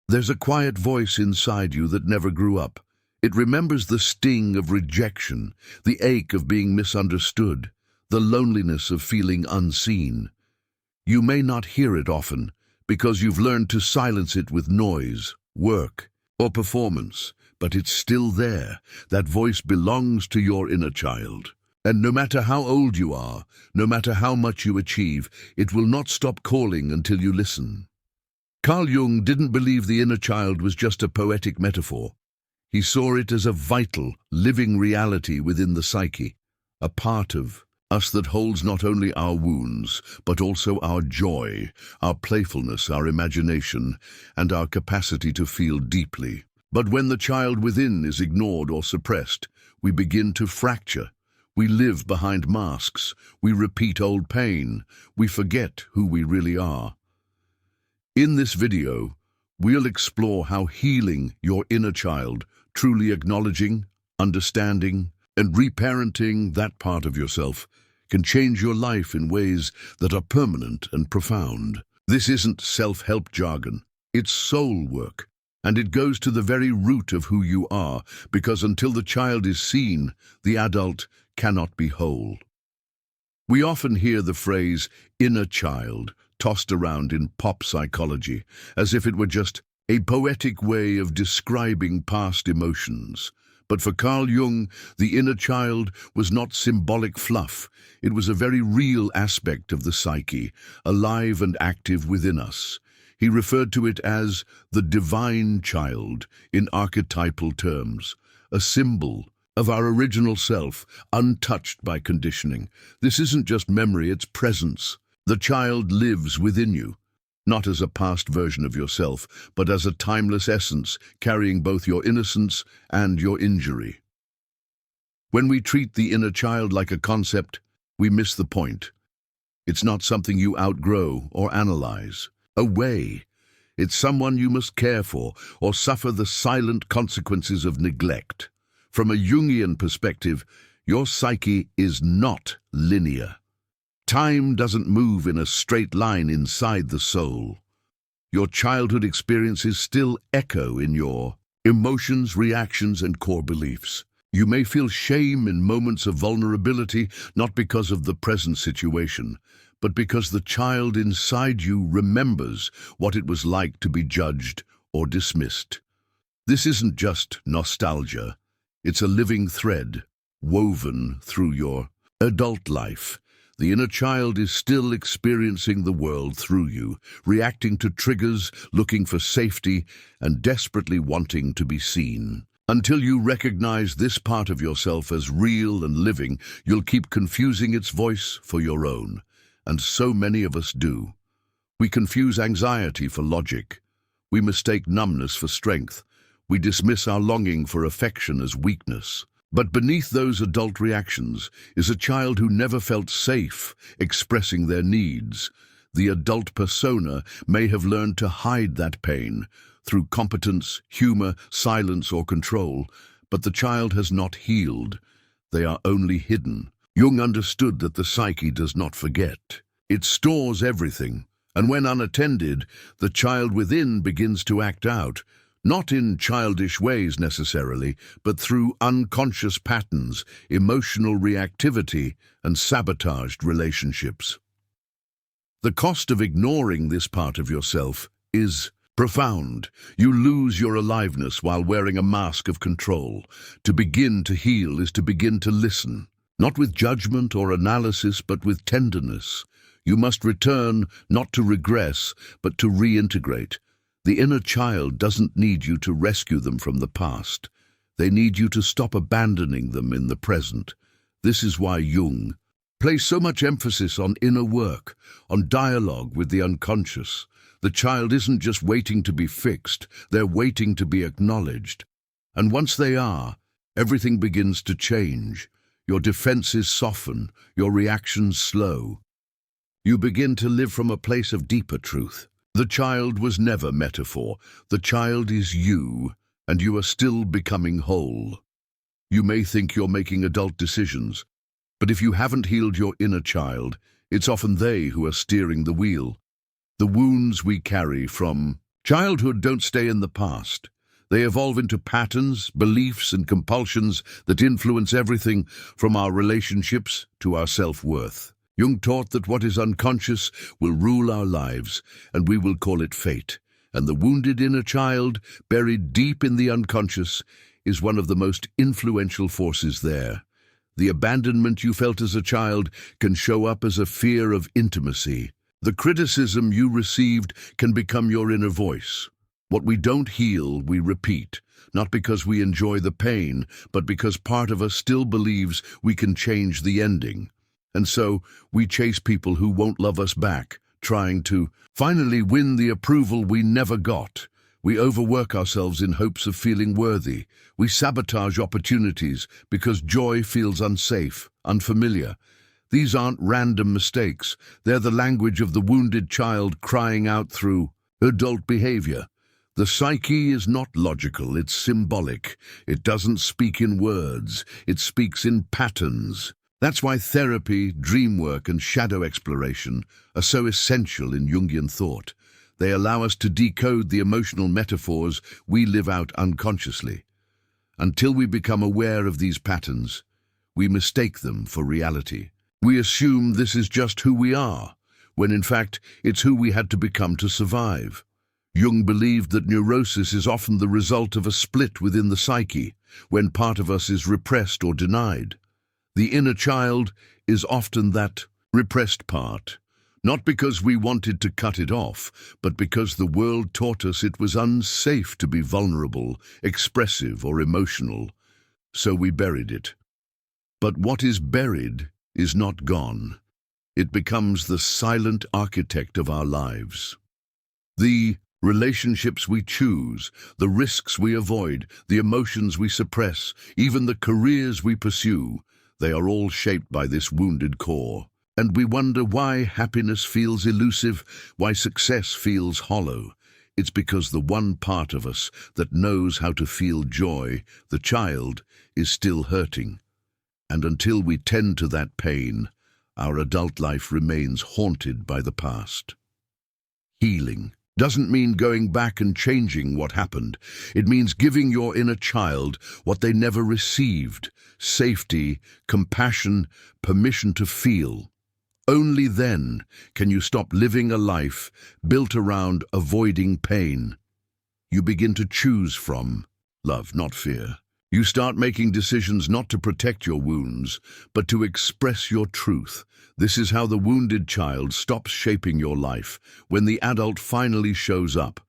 There's a quiet voice inside you that never grew up. It remembers the sting of rejection, the ache of being misunderstood, the loneliness of feeling unseen. You may not hear it often because you've learned to silence it with noise, work, or performance, but it's still there. That voice belongs to your inner child. And no matter how old you are, no matter how much you achieve, it will not stop calling until you listen. Carl Jung didn't believe the inner child was just a poetic metaphor. He saw it as a vital, living reality within the psyche, a part of us that holds not only our wounds, but also our joy, our playfulness, our imagination, and our capacity to feel deeply. But when the child within is ignored or suppressed, we begin to fracture. We live behind masks. We repeat old pain. We forget who we really are. In this video, we'll explore how healing your inner child, truly acknowledging, understanding, and reparenting that part of yourself, can change your life in ways that are permanent and profound. This isn't self-help jargon. It's soul work, and it goes to the very root of who you are, because until the child is seen, the adult cannot be whole. We often hear the phrase inner child tossed around in pop psychology, as if it were just a poetic way of describing past emotions. But for Carl Jung, the inner child was not symbolic fluff. It was a very real aspect of the psyche, alive and active within us. He referred to it as the divine child in archetypal terms, a symbol of our original self, untouched by conditioning. This isn't just memory, it's presence. The child lives within you, not as a past version of yourself, but as a timeless essence, carrying both your innocence and your injury. When we treat the inner child like a concept, we miss the point. It's not something you outgrow or analyze. Away. It's someone you must care for or suffer the silent consequences of neglect. From a Jungian perspective, your psyche is not linear. Time doesn't move in a straight line inside the soul. Your childhood experiences still echo in your emotions, reactions, and core beliefs. You may feel shame in moments of vulnerability, not because of the present situation, but because the child inside you remembers what it was like to be judged or dismissed. This isn't just nostalgia. It's a living thread, woven through your adult life. The inner child is still experiencing the world through you, reacting to triggers, looking for safety, and desperately wanting to be seen. Until you recognize this part of yourself as real and living, you'll keep confusing its voice for your own. And so many of us do. We confuse anxiety for logic. We mistake numbness for strength. We dismiss our longing for affection as weakness. But beneath those adult reactions is a child who never felt safe expressing their needs. The adult persona may have learned to hide that pain through competence, humor, silence, or control, but the child has not healed. They are only hidden. Jung understood that the psyche does not forget. It stores everything, and when unattended, the child within begins to act out, not in childish ways necessarily, but through unconscious patterns, emotional reactivity, and sabotaged relationships. The cost of ignoring this part of yourself is profound. You lose your aliveness while wearing a mask of control. To begin to heal is to begin to listen, not with judgment or analysis, but with tenderness. You must return not to regress, but to reintegrate. The inner child doesn't need you to rescue them from the past. They need you to stop abandoning them in the present. This is why Jung placed so much emphasis on inner work, on dialogue with the unconscious. The child isn't just waiting to be fixed, they're waiting to be acknowledged. And once they are, everything begins to change. Your defenses soften, your reactions slow. You begin to live from a place of deeper truth. The child was never metaphor. The child is you, and you are still becoming whole. You may think you're making adult decisions, but if you haven't healed your inner child, it's often they who are steering the wheel. The wounds we carry from Childhood don't stay in the past. They evolve into patterns, beliefs, and compulsions that influence everything from our relationships to our self-worth. Jung taught that what is unconscious will rule our lives, and we will call it fate. And the wounded inner child, buried deep in the unconscious, is one of the most influential forces there. The abandonment you felt as a child can show up as a fear of intimacy. The criticism you received can become your inner voice. What we don't heal, we repeat, not because we enjoy the pain, but because part of us still believes we can change the ending. And so, we chase people who won't love us back, trying to finally win the approval we never got. We overwork ourselves in hopes of feeling worthy. We sabotage opportunities because joy feels unsafe, unfamiliar. These aren't random mistakes. They're the language of the wounded child crying out through adult behavior. The psyche is not logical, it's symbolic. It doesn't speak in words, it speaks in patterns. That's why therapy, dream work, and shadow exploration are so essential in Jungian thought. They allow us to decode the emotional metaphors we live out unconsciously. Until we become aware of these patterns, we mistake them for reality. We assume this is just who we are, when in fact it's who we had to become to survive. Jung believed that neurosis is often the result of a split within the psyche, when part of us is repressed or denied. The inner child is often that repressed part, not because we wanted to cut it off, but because the world taught us it was unsafe to be vulnerable, expressive, or emotional. So we buried it. But what is buried is not gone. It becomes the silent architect of our lives. The relationships we choose, the risks we avoid, the emotions we suppress, even the careers we pursue, they are all shaped by this wounded core. And we wonder why happiness feels elusive, why success feels hollow. It's because the one part of us that knows how to feel joy, the child, is still hurting. And until we tend to that pain, our adult life remains haunted by the past. Healing doesn't mean going back and changing what happened. It means giving your inner child what they never received: safety, compassion, permission to feel. Only then can you stop living a life built around avoiding pain. You begin to choose from love, not fear. You start making decisions not to protect your wounds, but to express your truth. This is how the wounded child stops shaping your life, when the adult finally shows up,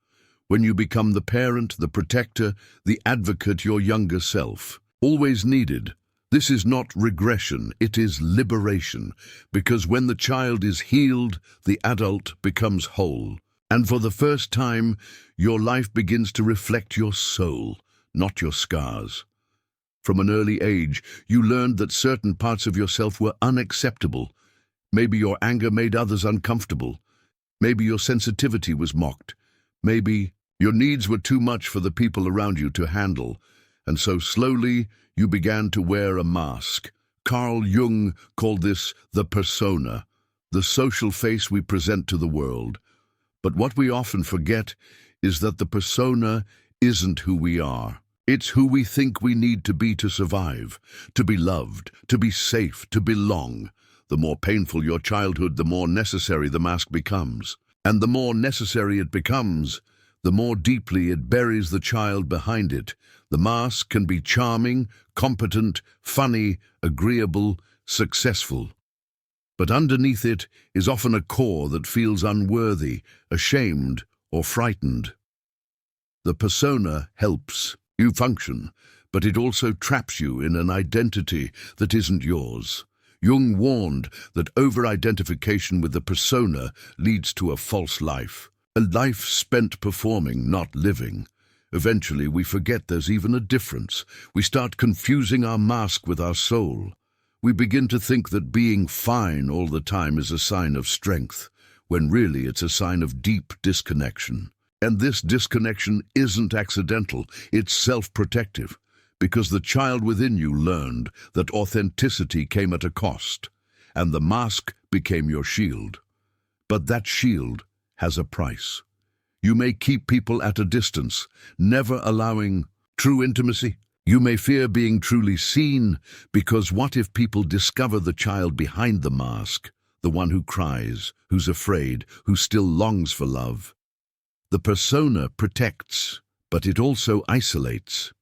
when you become the parent, the protector, the advocate your younger self always needed. This is not regression, it is liberation, because when the child is healed, the adult becomes whole. And for the first time, your life begins to reflect your soul, not your scars. From an early age, you learned that certain parts of yourself were unacceptable. Maybe your anger made others uncomfortable. Maybe your sensitivity was mocked. Maybe your needs were too much for the people around you to handle. And so slowly, you began to wear a mask. Carl Jung called this the persona, the social face we present to the world. But what we often forget is that the persona isn't who we are. It's who we think we need to be survive, to be loved, to be safe, to belong. The more painful your childhood, the more necessary the mask becomes. And the more necessary it becomes, the more deeply it buries the child behind it. The mask can be charming, competent, funny, agreeable, successful. But underneath it is often a core that feels unworthy, ashamed, or frightened. The persona helps you function, but it also traps you in an identity that isn't yours. Jung warned that over-identification with the persona leads to a false life, a life spent performing, not living. Eventually, we forget there's even a difference. We start confusing our mask with our soul. We begin to think that being fine all the time is a sign of strength, when really it's a sign of deep disconnection. And this disconnection isn't accidental, it's self-protective, because the child within you learned that authenticity came at a cost, and the mask became your shield. But that shield has a price. You may keep people at a distance, never allowing true intimacy. You may fear being truly seen, because what if people discover the child behind the mask, the one who cries, who's afraid, who still longs for love? The persona protects, but it also isolates.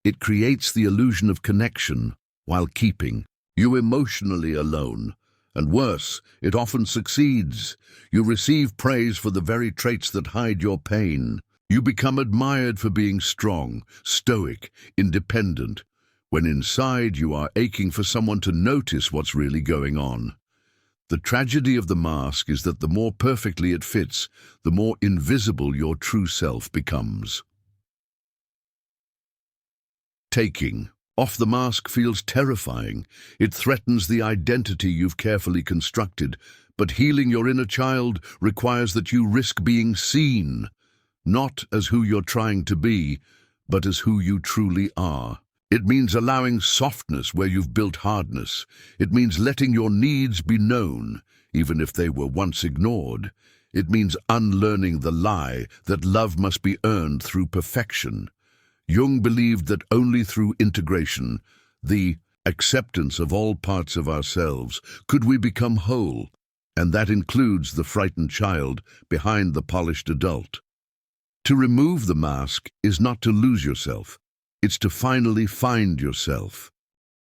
It creates the illusion of connection while keeping you emotionally alone. And worse, it often succeeds. You receive praise for the very traits that hide your pain. You become admired for being strong, stoic, independent, when inside you are aching for someone to notice what's really going on. The tragedy of the mask is that the more perfectly it fits, the more invisible your true self becomes. Taking off the mask feels terrifying. It threatens the identity you've carefully constructed, but healing your inner child requires that you risk being seen, not as who you're trying to be, but as who you truly are. It means allowing softness where you've built hardness. It means letting your needs be known, even if they were once ignored. It means unlearning the lie that love must be earned through perfection. Jung believed that only through integration, the acceptance of all parts of ourselves, could we become whole, and that includes the frightened child behind the polished adult. To remove the mask is not to lose yourself. It's to finally find yourself.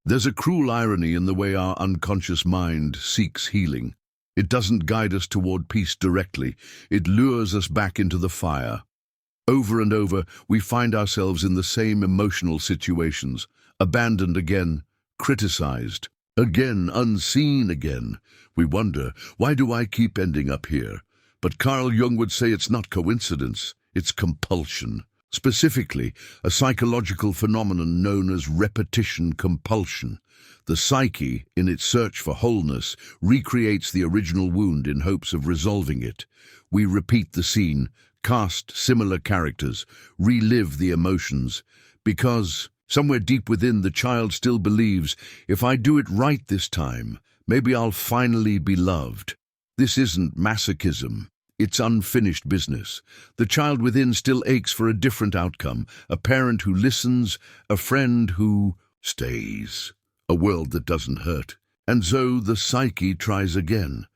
There's a cruel irony in the way our unconscious mind seeks healing. It doesn't guide us toward peace directly. It lures us back into the fire. Over and over, we find ourselves in the same emotional situations, abandoned again, criticized, again, unseen again. We wonder, why do I keep ending up here? But Carl Jung would say it's not coincidence, it's compulsion. Specifically, a psychological phenomenon known as repetition compulsion. The psyche, in its search for wholeness, recreates the original wound in hopes of resolving it. We repeat the scene, cast similar characters, relive the emotions, because somewhere deep within the child still believes, if I do it right this time, maybe I'll finally be loved. This isn't masochism. It's unfinished business. The child within still aches for a different outcome, a parent who listens, a friend who stays, a world that doesn't hurt. And so the psyche tries again.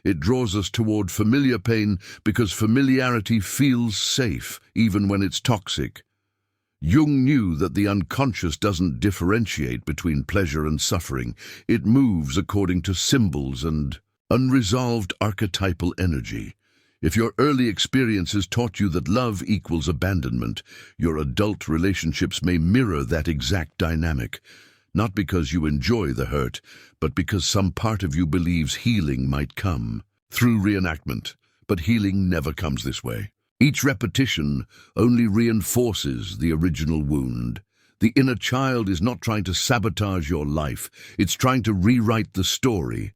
It draws us toward familiar pain because familiarity feels safe, even when it's toxic. Jung knew that the unconscious doesn't differentiate between pleasure and suffering. It moves according to symbols and unresolved archetypal energy. If your early experiences taught you that love equals abandonment, your adult relationships may mirror that exact dynamic. Not because you enjoy the hurt, but because some part of you believes healing might come through reenactment. But healing never comes this way. Each repetition only reinforces the original wound. The inner child is not trying to sabotage your life, it's trying to rewrite the story.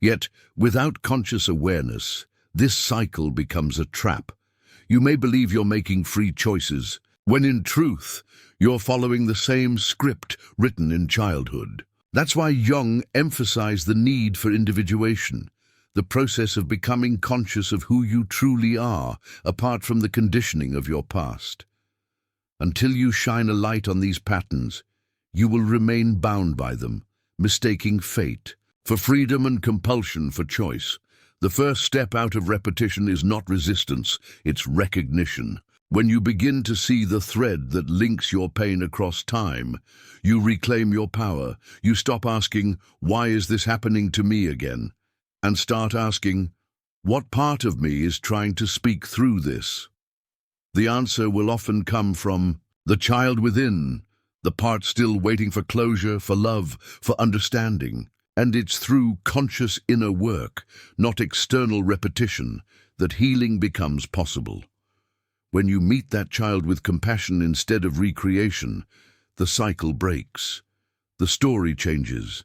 Yet, without conscious awareness, this cycle becomes a trap. You may believe you're making free choices, when in truth, you're following the same script written in childhood. That's why Jung emphasized the need for individuation, the process of becoming conscious of who you truly are, apart from the conditioning of your past. Until you shine a light on these patterns, you will remain bound by them, mistaking fate for freedom and compulsion for choice. The first step out of repetition is not resistance, it's recognition. When you begin to see the thread that links your pain across time, you reclaim your power. You stop asking, why is this happening to me again? And start asking, what part of me is trying to speak through this? The answer will often come from the child within, the part still waiting for closure, for love, for understanding. And it's through conscious inner work, not external repetition, that healing becomes possible. When you meet that child with compassion instead of recreation, the cycle breaks, the story changes,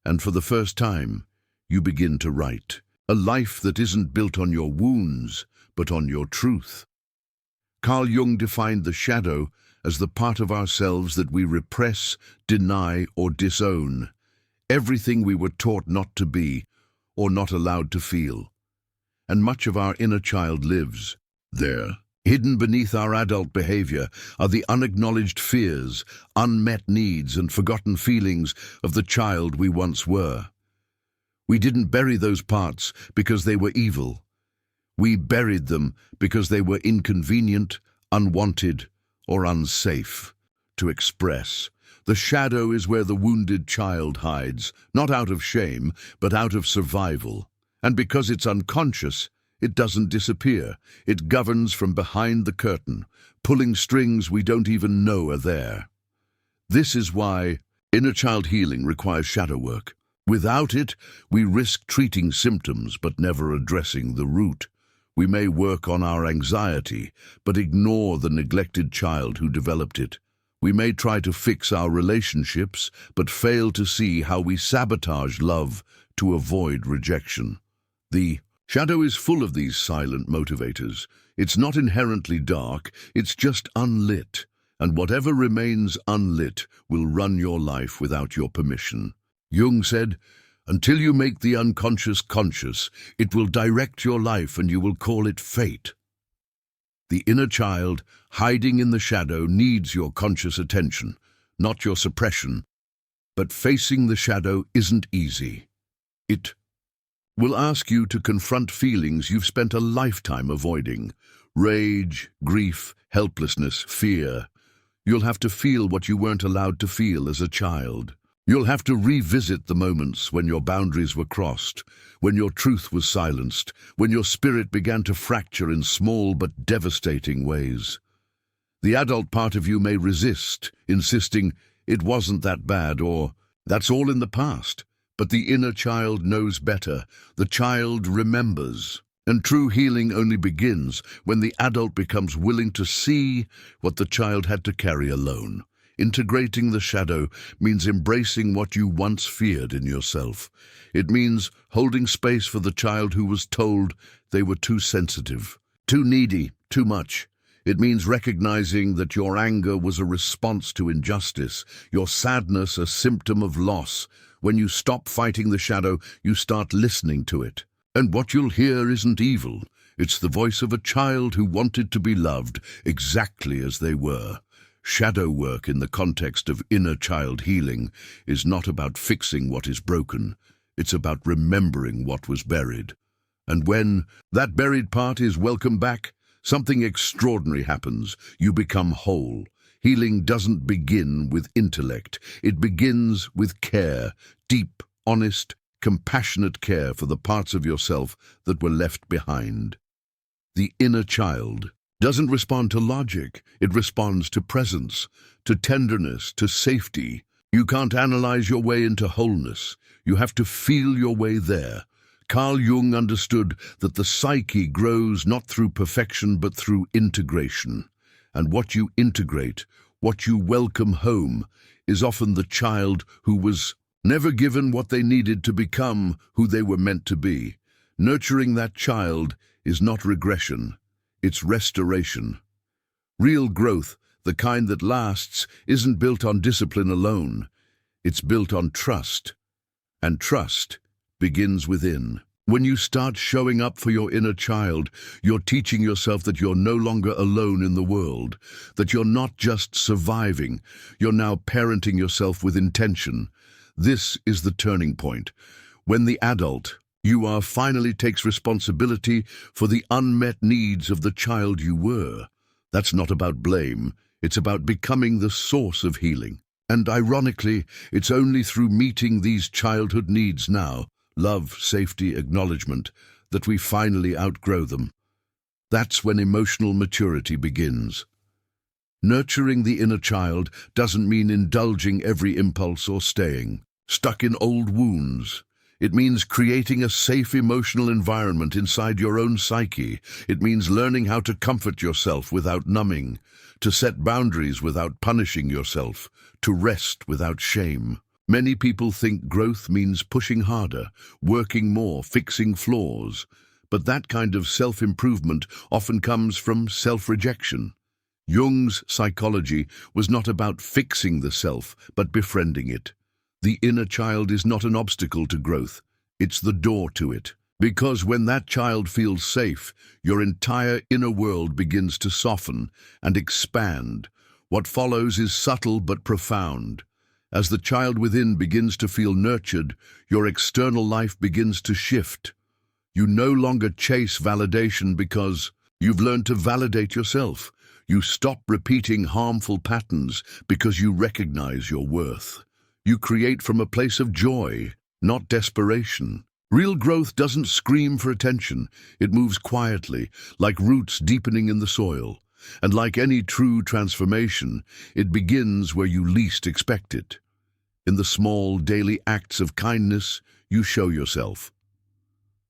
and for the first time, you begin to write a life that isn't built on your wounds, but on your truth. Carl Jung defined the shadow as the part of ourselves that we repress, deny, or disown. Everything we were taught not to be, or not allowed to feel. And much of our inner child lives There, hidden beneath our adult behavior, are the unacknowledged fears, unmet needs, and forgotten feelings of the child we once were. We didn't bury those parts because they were evil. We buried them because they were inconvenient, unwanted, or unsafe to express. The shadow is where the wounded child hides, not out of shame, but out of survival. And because it's unconscious, it doesn't disappear. It governs from behind the curtain, pulling strings we don't even know are there. This is why inner child healing requires shadow work. Without it, we risk treating symptoms but never addressing the root. We may work on our anxiety, but ignore the neglected child who developed it. We may try to fix our relationships, but fail to see how we sabotage love to avoid rejection. The shadow is full of these silent motivators. It's not inherently dark, it's just unlit. And whatever remains unlit will run your life without your permission. Jung said, "Until you make the unconscious conscious, it will direct your life and you will call it fate." The inner child, hiding in the shadow, needs your conscious attention, not your suppression. But facing the shadow isn't easy. It will ask you to confront feelings you've spent a lifetime avoiding. Rage, grief, helplessness, fear. You'll have to feel what you weren't allowed to feel as a child. You'll have to revisit the moments when your boundaries were crossed, when your truth was silenced, when your spirit began to fracture in small but devastating ways. The adult part of you may resist, insisting, "It wasn't that bad," or "That's all in the past." But the inner child knows better. The child remembers. And true healing only begins when the adult becomes willing to see what the child had to carry alone. Integrating the shadow means embracing what you once feared in yourself. It means holding space for the child who was told they were too sensitive, too needy, too much. It means recognizing that your anger was a response to injustice, your sadness a symptom of loss. When you stop fighting the shadow, you start listening to it. And what you'll hear isn't evil. It's the voice of a child who wanted to be loved exactly as they were. Shadow work in the context of inner child healing is not about fixing what is broken. It's about remembering what was buried. And when that buried part is welcomed back, something extraordinary happens. You become whole. Healing doesn't begin with intellect. It begins with care, deep, honest, compassionate care for the parts of yourself that were left behind. The inner child doesn't respond to logic. It responds to presence, to tenderness, to safety. You can't analyze your way into wholeness. You have to feel your way there. Carl Jung understood that the psyche grows not through perfection but through integration. And what you integrate, what you welcome home, is often the child who was never given what they needed to become who they were meant to be. Nurturing that child is not regression, it's restoration. Real growth, the kind that lasts, isn't built on discipline alone. It's built on trust. And trust begins within. When you start showing up for your inner child, you're teaching yourself that you're no longer alone in the world, that you're not just surviving, you're now parenting yourself with intention. This is the turning point. When the adult you are finally takes responsibility for the unmet needs of the child you were. That's not about blame, it's about becoming the source of healing. And ironically, it's only through meeting these childhood needs now, love, safety, acknowledgement, that we finally outgrow them. That's when emotional maturity begins. Nurturing the inner child doesn't mean indulging every impulse or staying stuck in old wounds. It means creating a safe emotional environment inside your own psyche. It means learning how to comfort yourself without numbing, to set boundaries without punishing yourself, to rest without shame. Many people think growth means pushing harder, working more, fixing flaws. But that kind of self-improvement often comes from self-rejection. Jung's psychology was not about fixing the self, but befriending it. The inner child is not an obstacle to growth, it's the door to it. Because when that child feels safe, your entire inner world begins to soften and expand. What follows is subtle but profound. As the child within begins to feel nurtured, your external life begins to shift. You no longer chase validation because you've learned to validate yourself. You stop repeating harmful patterns because you recognize your worth. You create from a place of joy, not desperation. Real growth doesn't scream for attention. It moves quietly, like roots deepening in the soil. And like any true transformation, it begins where you least expect it. In the small daily acts of kindness, you show yourself.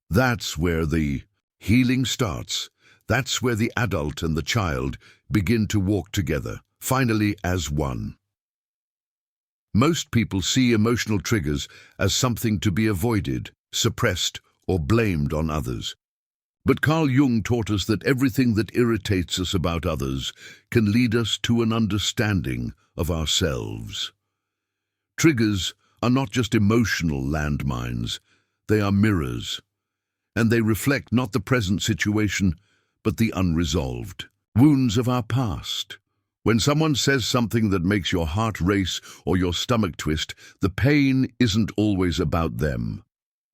That's where the healing starts. That's where the adult and the child begin to walk together, finally as one. Most people see emotional triggers as something to be avoided, suppressed, or blamed on others. But Carl Jung taught us that everything that irritates us about others can lead us to an understanding of ourselves. Triggers are not just emotional landmines, they are mirrors, and they reflect not the present situation, but the unresolved wounds of our past. When someone says something that makes your heart race or your stomach twist, the pain isn't always about them.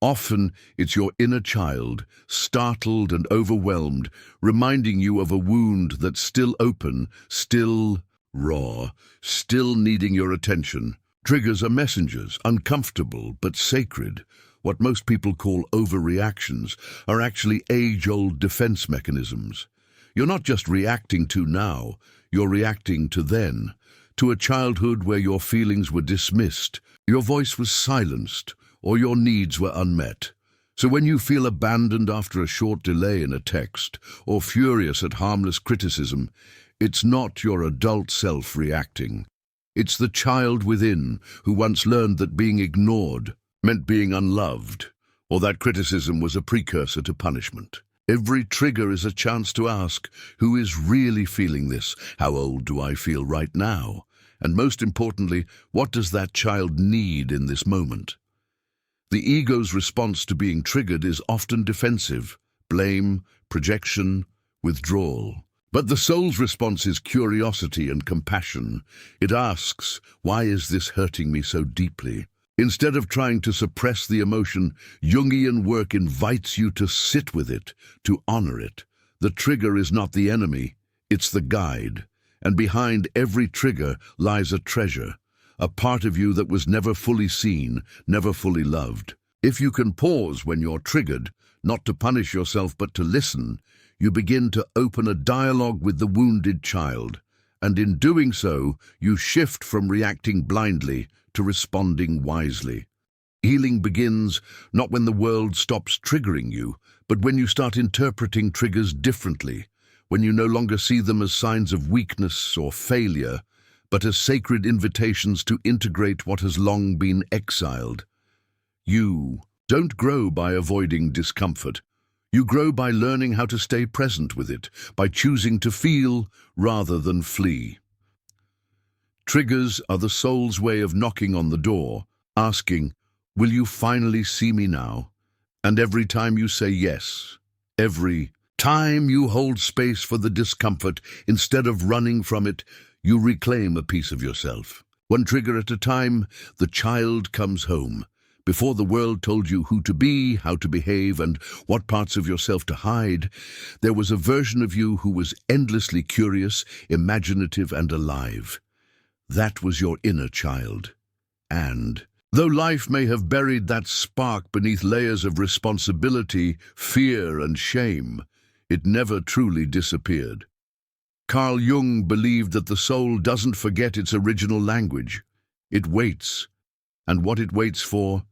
Often it's your inner child, startled and overwhelmed, reminding you of a wound that's still open, still raw, still needing your attention. Triggers are messengers, uncomfortable but sacred. What most people call overreactions are actually age-old defense mechanisms. You're not just reacting to now, you're reacting to then, to a childhood where your feelings were dismissed, your voice was silenced, or your needs were unmet. So when you feel abandoned after a short delay in a text, or furious at harmless criticism, it's not your adult self reacting. It's the child within who once learned that being ignored meant being unloved, or that criticism was a precursor to punishment. Every trigger is a chance to ask, who is really feeling this? How old do I feel right now? And most importantly, what does that child need in this moment? The ego's response to being triggered is often defensive, blame, projection, withdrawal. But the soul's response is curiosity and compassion. It asks, why is this hurting me so deeply? Instead of trying to suppress the emotion, Jungian work invites you to sit with it, to honor it. The trigger is not the enemy, it's the guide. And behind every trigger lies a treasure, a part of you that was never fully seen, never fully loved. If you can pause when you're triggered, not to punish yourself but to listen, you begin to open a dialogue with the wounded child. And in doing so, you shift from reacting blindly to responding wisely. Healing begins not when the world stops triggering you, but when you start interpreting triggers differently, when you no longer see them as signs of weakness or failure, but as sacred invitations to integrate what has long been exiled. You don't grow by avoiding discomfort. You grow by learning how to stay present with it, by choosing to feel rather than flee. Triggers are the soul's way of knocking on the door, asking, will you finally see me now? And every time you say yes, every time you hold space for the discomfort instead of running from it, you reclaim a piece of yourself. One trigger at a time, the child comes home. Before the world told you who to be, how to behave, and what parts of yourself to hide, there was a version of you who was endlessly curious, imaginative, and alive. That was your inner child. And though life may have buried that spark beneath layers of responsibility, fear, and shame, it never truly disappeared. Carl Jung believed that the soul doesn't forget its original language. It waits, and what it waits for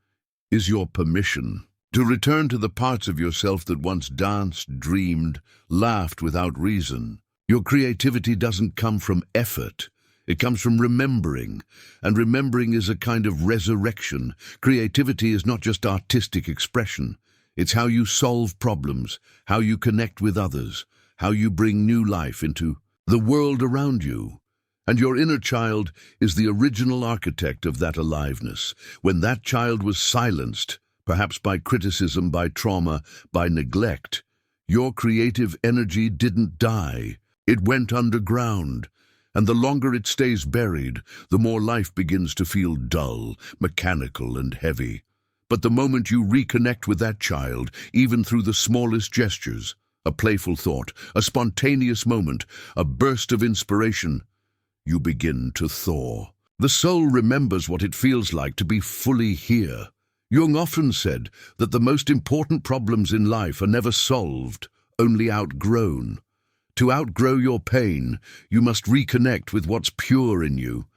is your permission to return to the parts of yourself that once danced, dreamed, laughed without reason. Your creativity doesn't come from effort. It comes from remembering, and remembering is a kind of resurrection. Creativity is not just artistic expression. It's how you solve problems, how you connect with others, how you bring new life into the world around you. And your inner child is the original architect of that aliveness. When that child was silenced, perhaps by criticism, by trauma, by neglect, your creative energy didn't die. It went underground. And the longer it stays buried, the more life begins to feel dull, mechanical, and heavy. But the moment you reconnect with that child, even through the smallest gestures, a playful thought, a spontaneous moment, a burst of inspiration, you begin to thaw. The soul remembers what it feels like to be fully here. Jung often said that the most important problems in life are never solved, only outgrown. To outgrow your pain, you must reconnect with what's pure in you.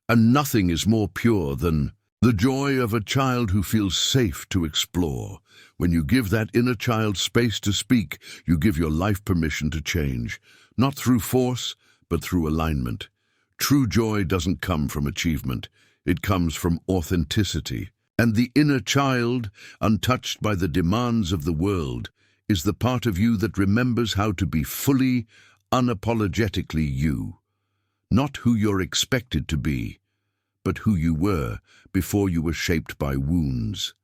And nothing is more pure than the joy of a child who feels safe to explore. When you give that inner child space to speak, you give your life permission to change, not through force, but through alignment. True joy doesn't come from achievement. It comes from authenticity. And the inner child, untouched by the demands of the world, is the part of you that remembers how to be fully, unapologetically you. Not who you're expected to be, but who you were before you were shaped by wounds.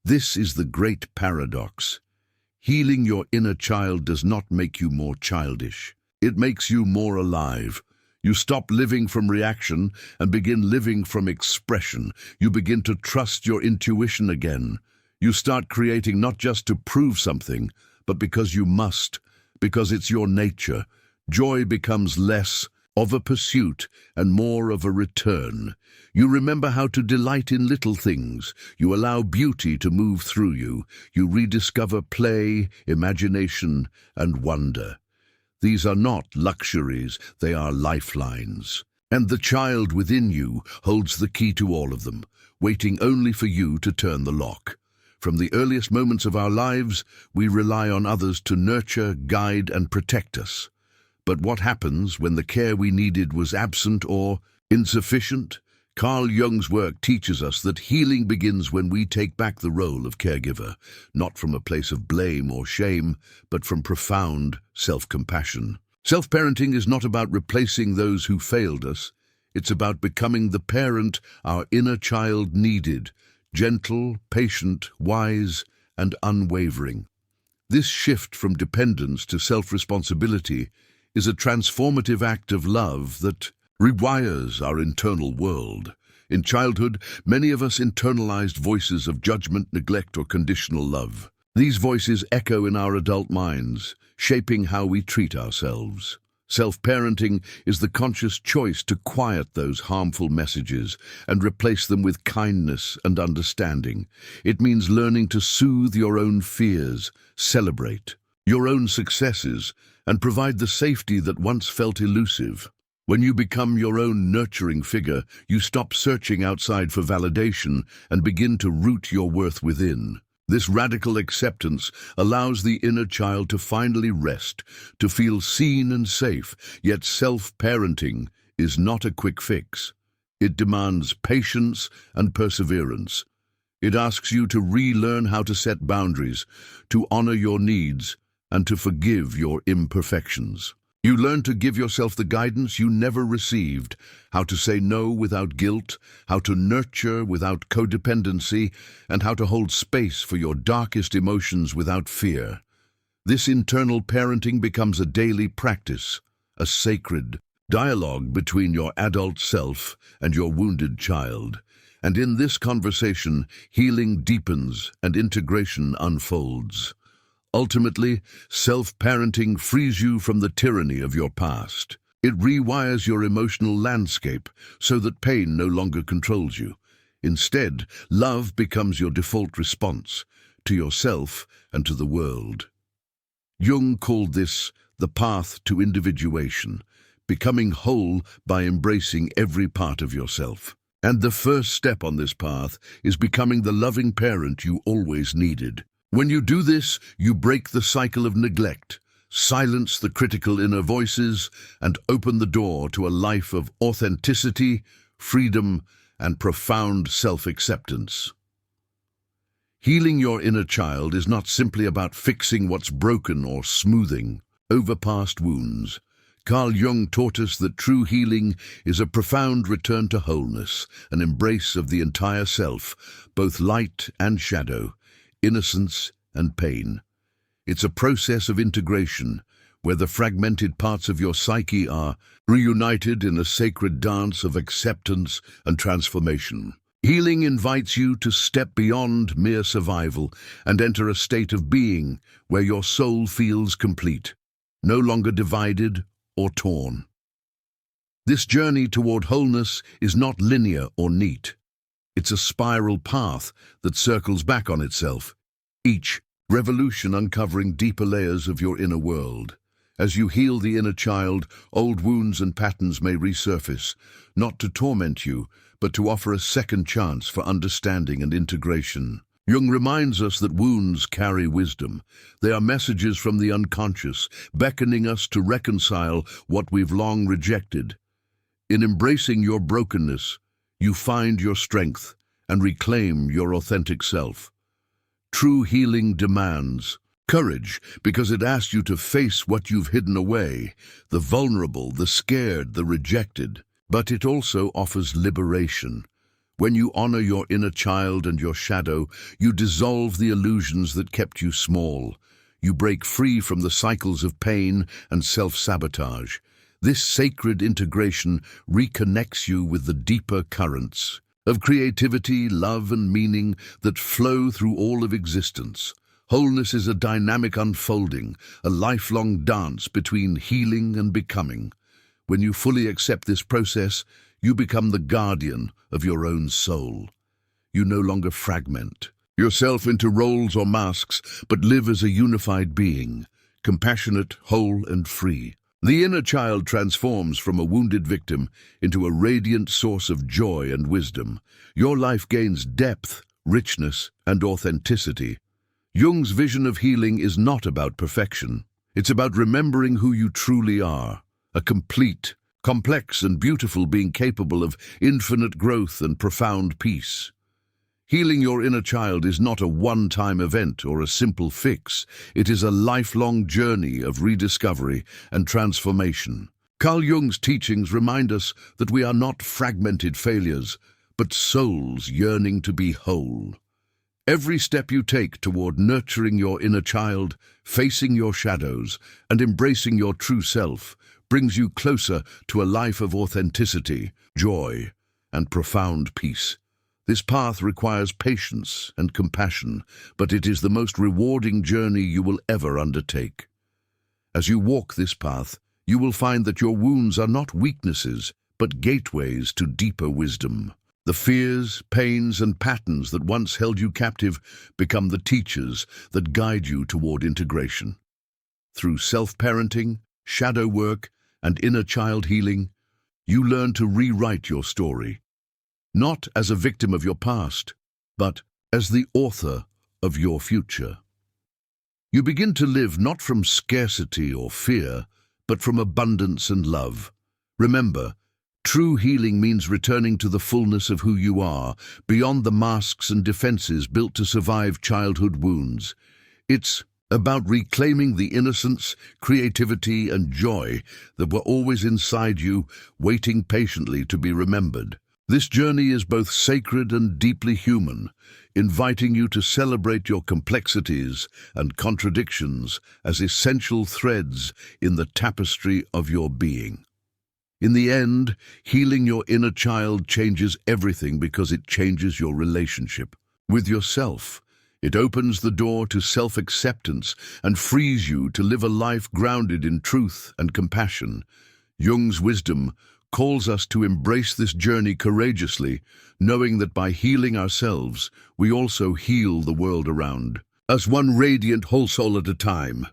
This is the great paradox. Healing your inner child does not make you more childish. It makes you more alive. You stop living from reaction and begin living from expression. You begin to trust your intuition again. You start creating not just to prove something, but because you must, because it's your nature. Joy becomes less of a pursuit and more of a return. You remember how to delight in little things. You allow beauty to move through you. You rediscover play, imagination, and wonder. These are not luxuries, they are lifelines. And the child within you holds the key to all of them, waiting only for you to turn the lock. From the earliest moments of our lives, we rely on others to nurture, guide, and protect us. But what happens when the care we needed was absent or insufficient? Carl Jung's work teaches us that healing begins when we take back the role of caregiver, not from a place of blame or shame, but from profound self-compassion. Self-parenting is not about replacing those who failed us. It's about becoming the parent our inner child needed, gentle, patient, wise, and unwavering. This shift from dependence to self-responsibility is a transformative act of love that rewires our internal world. In childhood, many of us internalized voices of judgment, neglect, or conditional love. These voices echo in our adult minds, shaping how we treat ourselves. Self-parenting is the conscious choice to quiet those harmful messages and replace them with kindness and understanding. It means learning to soothe your own fears, celebrate your own successes, and provide the safety that once felt elusive. When you become your own nurturing figure, you stop searching outside for validation and begin to root your worth within. This radical acceptance allows the inner child to finally rest, to feel seen and safe, yet self-parenting is not a quick fix. It demands patience and perseverance. It asks you to relearn how to set boundaries, to honor your needs, and to forgive your imperfections. You learn to give yourself the guidance you never received, how to say no without guilt, how to nurture without codependency, and how to hold space for your darkest emotions without fear. This internal parenting becomes a daily practice, a sacred dialogue between your adult self and your wounded child. And in this conversation, healing deepens and integration unfolds. Ultimately, self-parenting frees you from the tyranny of your past. It rewires your emotional landscape so that pain no longer controls you. Instead, love becomes your default response to yourself and to the world. Jung called this the path to individuation, becoming whole by embracing every part of yourself. And the first step on this path is becoming the loving parent you always needed. When you do this, you break the cycle of neglect, silence the critical inner voices, and open the door to a life of authenticity, freedom, and profound self-acceptance. Healing your inner child is not simply about fixing what's broken or smoothing over past wounds. Carl Jung taught us that true healing is a profound return to wholeness, an embrace of the entire self, both light and shadow, innocence and pain. It's a process of integration, where the fragmented parts of your psyche are reunited in a sacred dance of acceptance and transformation. Healing invites you to step beyond mere survival and enter a state of being where your soul feels complete, no longer divided or torn. This journey toward wholeness is not linear or neat. It's a spiral path that circles back on itself, each revolution uncovering deeper layers of your inner world. As you heal the inner child, old wounds and patterns may resurface, not to torment you, but to offer a second chance for understanding and integration. Jung reminds us that wounds carry wisdom. They are messages from the unconscious, beckoning us to reconcile what we've long rejected. In embracing your brokenness, you find your strength and reclaim your authentic self. True healing demands courage, because it asks you to face what you've hidden away, the vulnerable, the scared, the rejected. But it also offers liberation. When you honor your inner child and your shadow, you dissolve the illusions that kept you small. You break free from the cycles of pain and self-sabotage. This sacred integration reconnects you with the deeper currents of creativity, love, and meaning that flow through all of existence. Wholeness is a dynamic unfolding, a lifelong dance between healing and becoming. When you fully accept this process, you become the guardian of your own soul. You no longer fragment yourself into roles or masks, but live as a unified being, compassionate, whole, and free. The inner child transforms from a wounded victim into a radiant source of joy and wisdom. Your life gains depth, richness, and authenticity. Jung's vision of healing is not about perfection. It's about remembering who you truly are, a complete, complex and beautiful being capable of infinite growth and profound peace. Healing your inner child is not a one-time event or a simple fix. It is a lifelong journey of rediscovery and transformation. Carl Jung's teachings remind us that we are not fragmented failures, but souls yearning to be whole. Every step you take toward nurturing your inner child, facing your shadows, and embracing your true self brings you closer to a life of authenticity, joy, and profound peace. This path requires patience and compassion, but it is the most rewarding journey you will ever undertake. As you walk this path, you will find that your wounds are not weaknesses, but gateways to deeper wisdom. The fears, pains, and patterns that once held you captive become the teachers that guide you toward integration. Through self-parenting, shadow work, and inner child healing, you learn to rewrite your story, not as a victim of your past, but as the author of your future. You begin to live not from scarcity or fear, but from abundance and love. Remember, true healing means returning to the fullness of who you are, beyond the masks and defenses built to survive childhood wounds. It's about reclaiming the innocence, creativity, and joy that were always inside you, waiting patiently to be remembered. This journey is both sacred and deeply human, inviting you to celebrate your complexities and contradictions as essential threads in the tapestry of your being. In the end, healing your inner child changes everything because it changes your relationship with yourself. It opens the door to self-acceptance and frees you to live a life grounded in truth and compassion. Jung's wisdom calls us to embrace this journey courageously, knowing that by healing ourselves, we also heal the world around us, one radiant whole soul at a time.